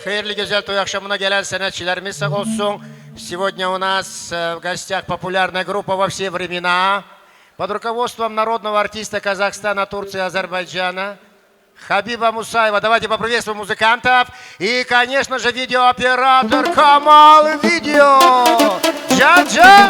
Hayırlı güzel toy akşamına gelen sanatçılarımız sağ olsun. Сегодня у нас в гостях популярная группа во все времена под руководством народного артиста Казахстана, Турции, Азербайджана Хабиба Мусаева. Давайте поприветствуем музыкантов. И, конечно же, видеооператор Камал Видео. Джа-джа!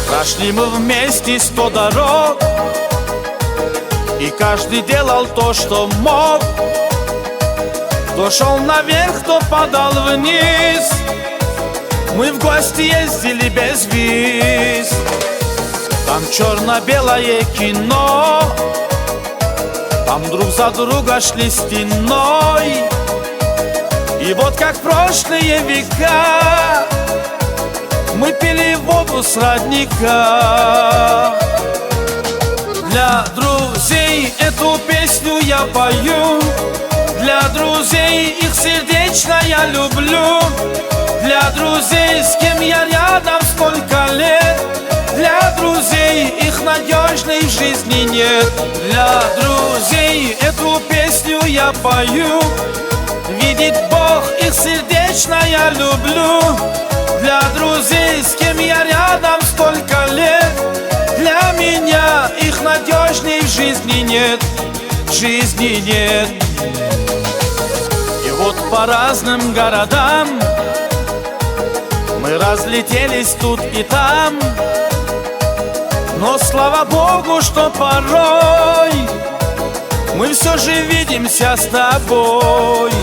Прошли мы вместе 100 дорог, и каждый делал то, что мог. Кто шел наверх, кто падал вниз. Мы в гости ездили без виз. Там черно-белое кино, там друг за друга шли стеной. И вот как в прошлые века мы пили воду с родника. Для друзей эту песню я пою, для друзей их сердечно я люблю, для друзей, с кем я рядом столько лет, для друзей их надежной в жизни нет. Для друзей эту песню я пою, видит Бог, их сердечно я люблю. Для друзей, с кем я рядом столько лет, для меня их надежней в жизни нет, в жизни нет. И вот по разным городам мы разлетелись тут и там, но слава Богу, что порой мы все же видимся с тобой.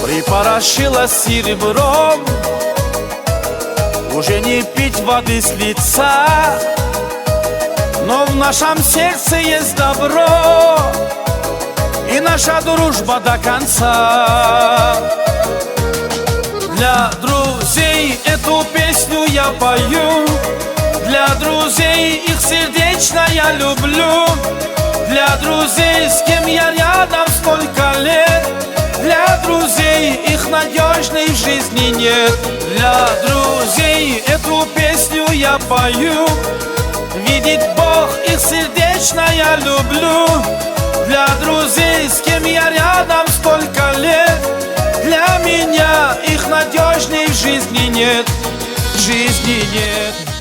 Припорошило серебром, уже не пить воды с лица, но в нашем сердце есть добро, и наша дружба до конца. Для друзей эту песню я пою, для друзей их сердечно я люблю, для друзей, с кем я рядом столько лет, для друзей их надежной в жизни нет. Для друзей эту песню я пою, видит Бог, их сердечно я люблю, для друзей, с кем я рядом столько лет, для меня их надежней в жизни нет, в жизни нет.